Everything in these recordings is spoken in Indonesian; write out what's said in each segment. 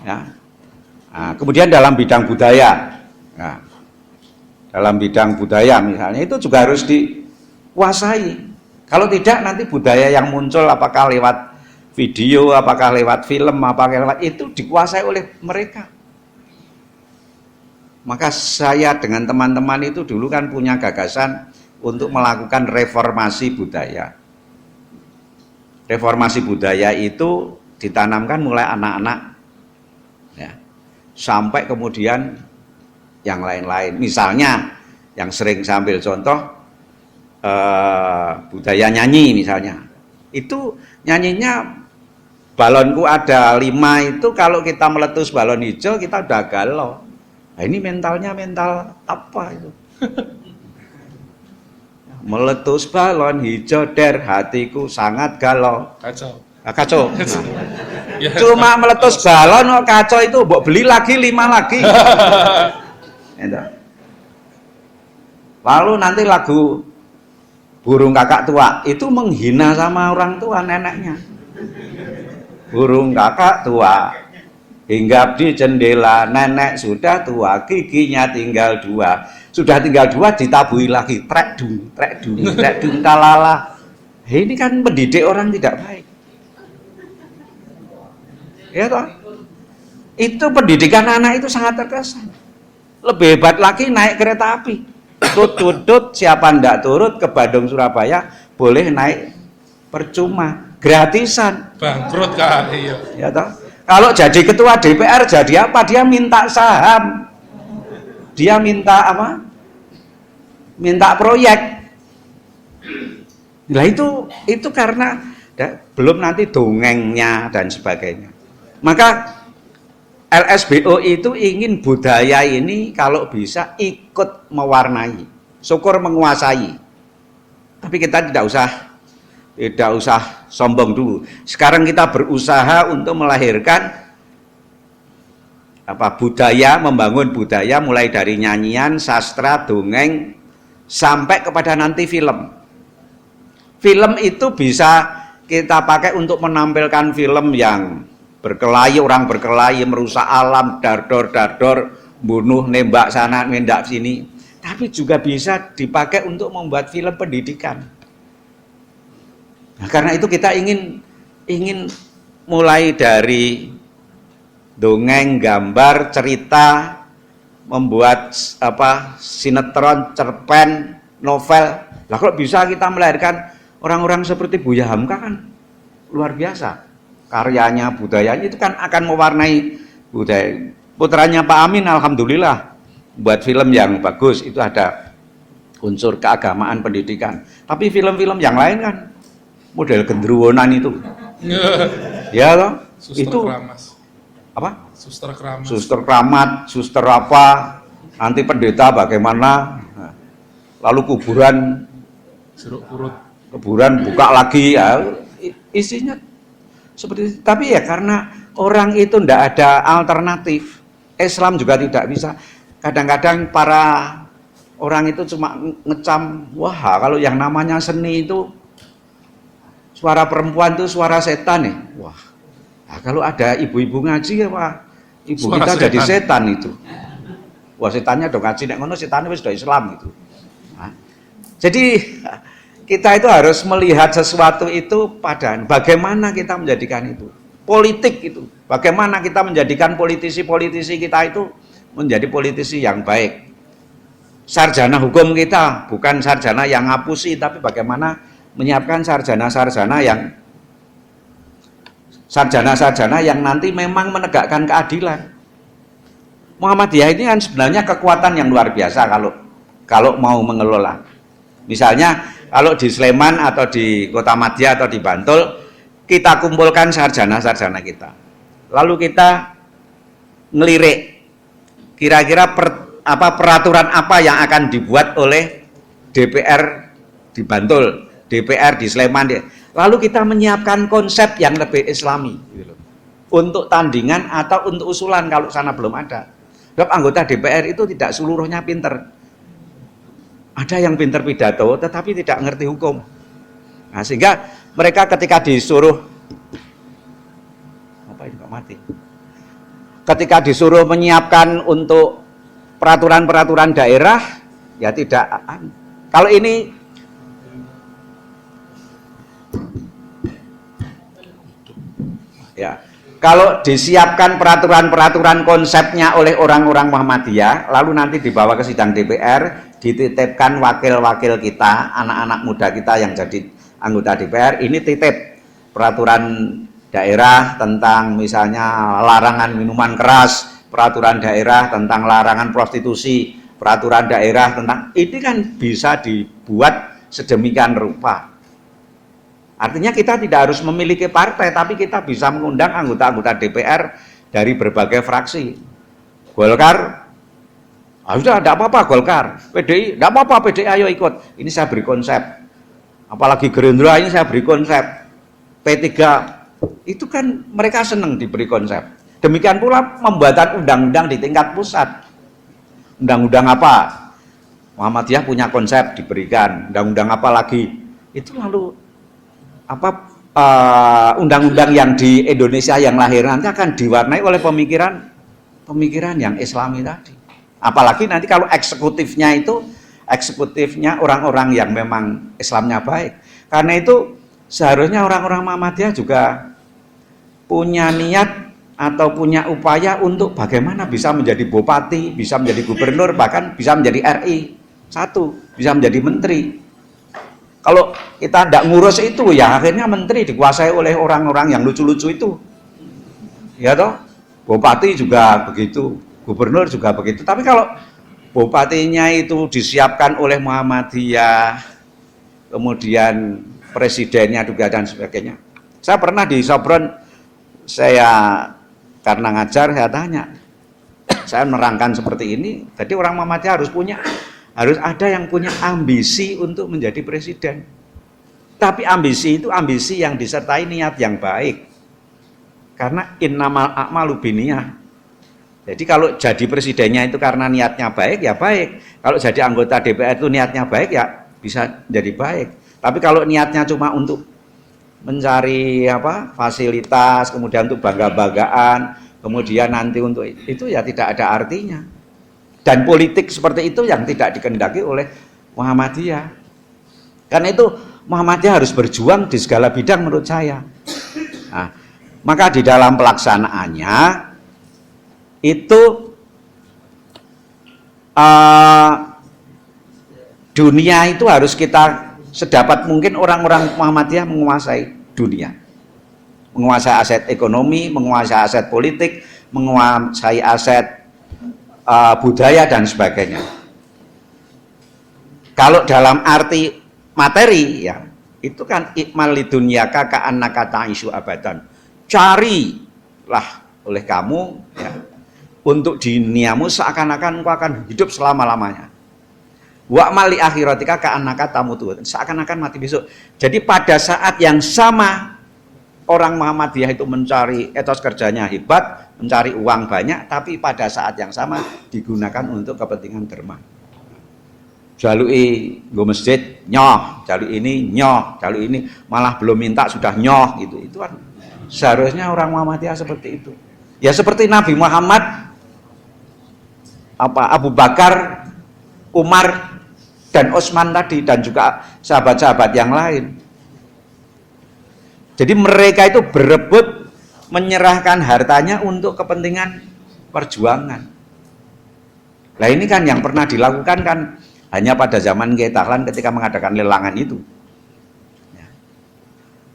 Ya. Nah, kemudian dalam bidang budaya, nah, dalam bidang budaya misalnya itu juga harus dikuasai. Kalau tidak nanti budaya yang muncul apakah lewat video, apakah lewat film, apakah lewat itu dikuasai oleh mereka. Maka saya dengan teman-teman itu dulu kan punya gagasan untuk melakukan reformasi budaya. Reformasi budaya itu ditanamkan mulai anak-anak ya, sampai kemudian yang lain-lain. Misalnya yang sering saya ambil contoh budaya nyanyi misalnya. Itu nyanyinya balonku ada 5 itu kalau kita meletus balon hijau kita udah galau. Nah, ini mentalnya mental apa itu? Meletus balon hijau der hatiku sangat galau. Kacau. Kacau. Ya, Cuma meletus balon kacau itu mbok beli lagi 5 lagi. Lalu nanti lagu burung kakak tua itu menghina sama orang tua neneknya. Burung kakak tua hinggap di jendela, nenek sudah tua, giginya tinggal 2. Sudah tinggal 2 ditabui lagi, trek dung talala. Ini kan mendidik orang tidak baik. Ya toh? Itu pendidikan anak itu sangat terkesan. Lebih hebat lagi naik kereta api. Tut siapa ndak turut ke Bandung Surabaya boleh naik percuma, gratisan. Bangkrut kan, iya. Ya toh? Kalau jadi ketua DPR jadi apa? Dia minta saham. Dia minta apa? Minta proyek. Nah itu karena belum nanti dongengnya dan sebagainya. Maka LSBO itu ingin budaya ini kalau bisa ikut mewarnai, syukur menguasai. Tapi kita tidak usah sombong dulu. Sekarang kita berusaha untuk melahirkan budaya, membangun budaya mulai dari nyanyian, sastra, dongeng sampai kepada nanti film. Film itu bisa kita pakai untuk menampilkan film yang berkelahi, orang berkelahi, merusak alam, dardor, bunuh, nembak sana, nembak sini. Tapi juga bisa dipakai untuk membuat film pendidikan. Nah, karena itu kita ingin mulai dari dongeng, gambar, cerita, membuat sinetron, cerpen, novel. Lah kalau bisa kita melahirkan orang-orang seperti Buya Hamka kan luar biasa. Karyanya, budayanya itu kan akan mewarnai budaya. Putranya Pak Amin alhamdulillah buat film yang bagus, itu ada unsur keagamaan, pendidikan. Tapi film-film yang lain kan model gendruwonan itu. Ya loh. Suster itu Keramas. Apa? Suster Keramas. Suster keramat, suster apa, nanti pendeta bagaimana. Lalu kuburan buka lagi ya, isinya seperti itu. Tapi ya karena orang itu ndak ada alternatif. Islam juga tidak bisa. Kadang-kadang para orang itu cuma ngecam, wah kalau yang namanya seni itu suara perempuan itu suara setan nih. Wah, nah, kalau ada ibu-ibu ngaji ya Pak, ibu suara kita setan. Jadi setan itu. Wah setannya dong ngaji, nek ngono setannya wis do Islam itu. Nah, jadi kita itu harus melihat sesuatu itu pada bagaimana kita menjadikan itu. Politik itu, bagaimana kita menjadikan politisi-politisi kita itu menjadi politisi yang baik. Sarjana hukum kita bukan sarjana yang ngapusi, tapi bagaimana menyiapkan sarjana-sarjana yang nanti memang menegakkan keadilan. Muhammadiyah ini kan sebenarnya kekuatan yang luar biasa kalau mau mengelola. Misalnya kalau di Sleman atau di Kota Madya atau di Bantul, kita kumpulkan sarjana-sarjana kita. Lalu kita ngelirik kira-kira peraturan apa yang akan dibuat oleh DPR di Bantul, DPR di Sleman. Lalu kita menyiapkan konsep yang lebih islami gitu loh. Untuk tandingan atau untuk usulan kalau sana belum ada. Sebab anggota DPR itu tidak seluruhnya pinter. Ada yang pinter pidato tetapi tidak ngerti hukum. Nah, sehingga mereka ketika disuruh apa ini Pak mati. ketika disuruh menyiapkan untuk peraturan-peraturan daerah, ya tidak. Kalau ini ya, kalau disiapkan peraturan-peraturan konsepnya oleh orang-orang Muhammadiyah, lalu nanti dibawa ke sidang DPR, dititipkan wakil-wakil kita, anak-anak muda kita yang jadi anggota DPR, ini titip peraturan daerah tentang misalnya larangan minuman keras, peraturan daerah tentang larangan prostitusi, peraturan daerah tentang, ini kan bisa dibuat sedemikian rupa. Artinya kita tidak harus memiliki partai, tapi kita bisa mengundang anggota-anggota DPR dari berbagai fraksi. Golkar, sudah tidak apa-apa Golkar, PDI, tidak apa-apa PDI, ayo ikut. Ini saya beri konsep. Apalagi Gerindra ini saya beri konsep. P3, itu kan mereka senang diberi konsep. Demikian pula pembuatan undang-undang di tingkat pusat. Undang-undang apa? Muhammadiyah punya konsep diberikan. Undang-undang apa lagi? Itu lalu undang-undang yang di Indonesia yang lahir nanti akan diwarnai oleh pemikiran yang Islami tadi. Apalagi nanti kalau eksekutifnya orang-orang yang memang Islamnya baik. Karena itu seharusnya orang-orang Muhammadiyah juga punya niat atau punya upaya untuk bagaimana bisa menjadi bupati, bisa menjadi gubernur, bahkan bisa menjadi RI 1, bisa menjadi menteri. Kalau kita tidak ngurus itu, ya akhirnya menteri dikuasai oleh orang-orang yang lucu-lucu itu. Ya toh, bupati juga begitu, gubernur juga begitu. Tapi kalau bupatinya itu disiapkan oleh Muhammadiyah, kemudian presidennya juga dan sebagainya. Saya pernah di Sopron, karena ngajar saya tanya, saya menerangkan seperti ini. Jadi orang Muhammadiyah harus ada yang punya ambisi untuk menjadi presiden. Tapi ambisi itu ambisi yang disertai niat yang baik. Karena innamal a'malu binniyah. Jadi kalau jadi presidennya itu karena niatnya baik, ya baik. Kalau jadi anggota DPR itu niatnya baik, ya bisa jadi baik. Tapi kalau niatnya cuma untuk mencari fasilitas, kemudian untuk bangga-banggaan, kemudian nanti untuk itu, ya tidak ada artinya. Dan politik seperti itu yang tidak dikehendaki oleh Muhammadiyah. Karena itu Muhammadiyah harus berjuang di segala bidang menurut saya. Nah, maka di dalam pelaksanaannya itu dunia itu harus kita sedapat mungkin orang-orang Muhammadiyah menguasai dunia. Menguasai aset ekonomi, menguasai aset politik, menguasai aset budaya dan sebagainya. Kalau dalam arti materi, ya itu kan ikmal lidunyaka ka'annaka ta'isyu abadan. Carilah oleh kamu, ya, untuk duniamu seakan-akan engkau akan hidup selama-lamanya. Wa'mal li akhiratika ka'annaka tamutu, seakan-akan mati besok. Jadi pada saat yang sama orang Muhammadiyah itu mencari etos kerjanya hebat, mencari uang banyak, tapi pada saat yang sama digunakan untuk kepentingan derma. Jalui nggo masjid nyoh, jalui ini nyoh, jalui ini malah belum minta sudah nyoh gitu. Itu kan seharusnya orang Muhammadiyah seperti itu. Ya seperti Nabi Muhammad, Abu Bakar, Umar dan Utsman tadi, dan juga sahabat-sahabat yang lain. Jadi mereka itu berebut menyerahkan hartanya untuk kepentingan perjuangan. Nah ini kan yang pernah dilakukan kan hanya pada zaman Kiai Dahlan ketika mengadakan lelangan itu.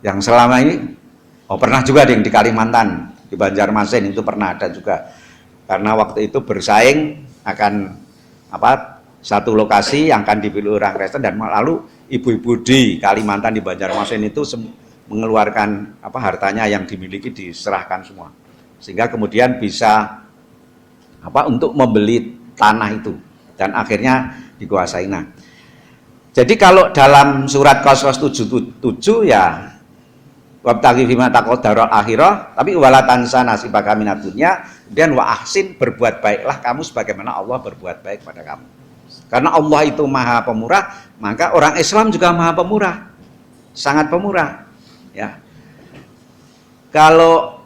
Yang selama ini, pernah juga di Kalimantan, di Banjarmasin itu pernah ada juga. Karena waktu itu bersaing akan satu lokasi yang akan dipilih orang Kristen, dan lalu ibu-ibu di Kalimantan di Banjarmasin itu mengeluarkan hartanya yang dimiliki diserahkan semua, sehingga kemudian bisa untuk membeli tanah itu dan akhirnya dikuasai. Nah, jadi kalau dalam surat Qasas 77 ya wabtaghi fima taqaddara akhirah, tapi wala tansa nasibaka minad dunya, dan wa ahsin, berbuat baiklah kamu sebagaimana Allah berbuat baik pada kamu. Karena Allah itu Maha Pemurah, maka orang Islam juga Maha Pemurah, sangat pemurah. Ya, kalau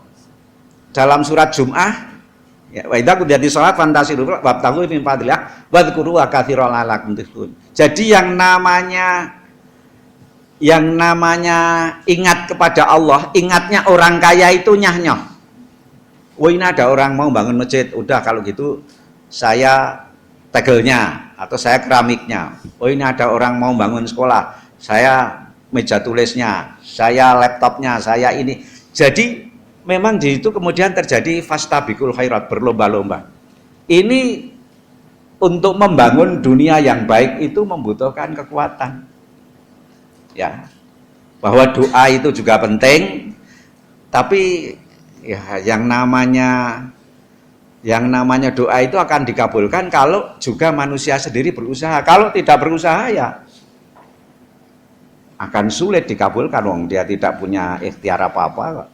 dalam surat Jum'ah Ya, wa idza qudiyatish shalat fantasiru wabtaghu min fadlillah wadhkuru katsiran la'allakum tuflihun. Jadi yang namanya ingat kepada Allah, ingatnya orang kaya itu nyah-nyoh. Oh ini ada orang mau bangun masjid, udah kalau gitu saya tegelnya atau saya keramiknya. Oh ini ada orang mau bangun sekolah, saya meja tulisnya, saya laptopnya, saya ini. Jadi memang di situ kemudian terjadi fastabiqul khairat, berlomba-lomba. Ini untuk membangun dunia yang baik itu membutuhkan kekuatan. Ya. Bahwa doa itu juga penting, tapi ya yang namanya doa itu akan dikabulkan kalau juga manusia sendiri berusaha. Kalau tidak berusaha ya akan sulit dikabulkan, wong dia tidak punya ikhtiar apa-apa.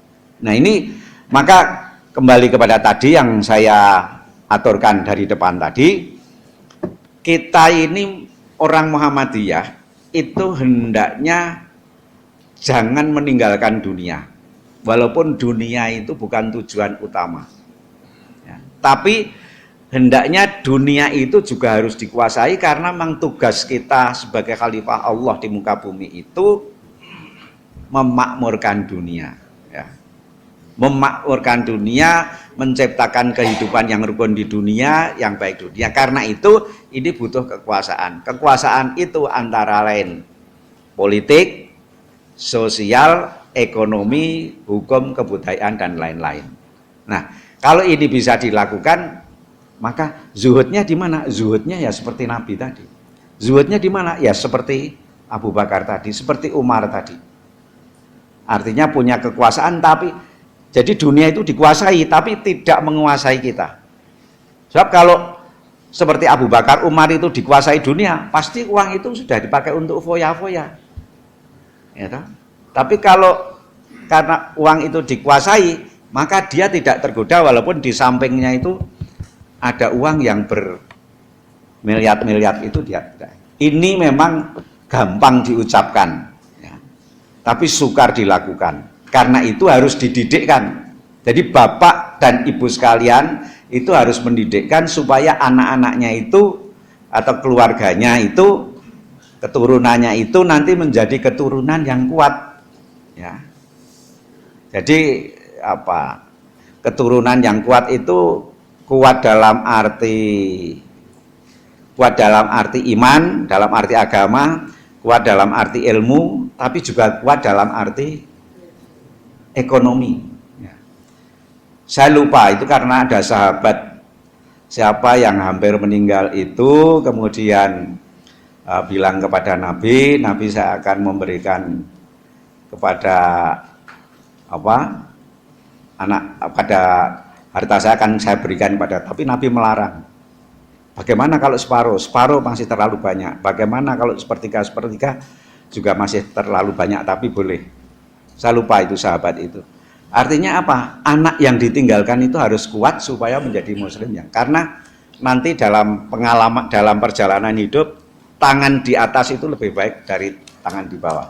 Nah ini maka kembali kepada tadi yang saya aturkan dari depan tadi, kita ini orang Muhammadiyah itu hendaknya jangan meninggalkan dunia, walaupun dunia itu bukan tujuan utama ya. Tapi hendaknya dunia itu juga harus dikuasai, karena memang tugas kita sebagai khalifah Allah di muka bumi itu memakmurkan dunia ya. Memakmurkan dunia, menciptakan kehidupan yang rukun di dunia, yang baik dunia. Karena itu ini butuh kekuasaan. Kekuasaan itu antara lain politik, sosial, ekonomi, hukum, kebudayaan dan lain-lain. Nah, kalau ini bisa dilakukan, maka zuhudnya di mana? Zuhudnya ya seperti Nabi tadi. Zuhudnya di mana? Ya seperti Abu Bakar tadi, seperti Umar tadi. Artinya punya kekuasaan, tapi jadi dunia itu dikuasai tapi tidak menguasai kita. Sebab kalau seperti Abu Bakar, Umar itu dikuasai dunia, pasti uang itu sudah dipakai untuk foya-foya. Ya toh? Tapi kalau karena uang itu dikuasai, maka dia tidak tergoda, walaupun di sampingnya itu ada uang yang bermiliar-miliar, itu dia tidak. Ini memang gampang diucapkan ya, tapi sukar dilakukan. Karena itu harus dididikkan. Jadi bapak dan ibu sekalian itu harus mendidikkan supaya anak-anaknya itu atau keluarganya itu, keturunannya itu nanti menjadi keturunan yang kuat ya. Jadi apa? Keturunan yang kuat itu kuat dalam arti iman, dalam arti agama, kuat dalam arti ilmu, tapi juga kuat dalam arti ekonomi ya. Saya lupa itu karena ada sahabat siapa yang hampir meninggal itu, kemudian bilang kepada Nabi, saya akan memberikan kepada pada harta saya akan saya berikan kepada, tapi Nabi melarang. Bagaimana kalau separuh masih terlalu banyak, bagaimana kalau sepertiga juga masih terlalu banyak, tapi boleh. Saya lupa itu sahabat itu. Artinya apa? Anak yang ditinggalkan itu harus kuat supaya menjadi muslim ya. Karena nanti dalam pengalaman, dalam perjalanan hidup, tangan di atas itu lebih baik dari tangan di bawah.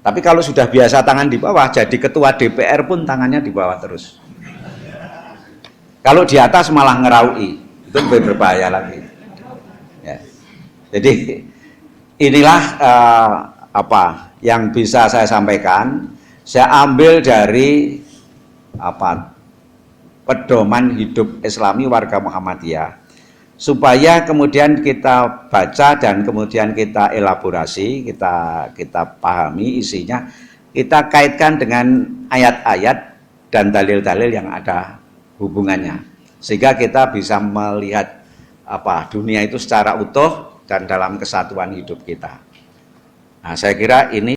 Tapi kalau sudah biasa tangan di bawah, jadi ketua DPR pun tangannya di bawah terus. Kalau di atas malah ngeraui, itu lebih berbahaya lagi. Ya. Jadi inilah yang bisa saya sampaikan. Saya ambil dari pedoman hidup Islami warga Muhammadiyah, supaya kemudian kita baca dan kemudian kita elaborasi, kita pahami isinya, kita kaitkan dengan ayat-ayat dan dalil-dalil yang ada hubungannya, sehingga kita bisa melihat dunia itu secara utuh dan dalam kesatuan hidup kita. Nah, saya kira ini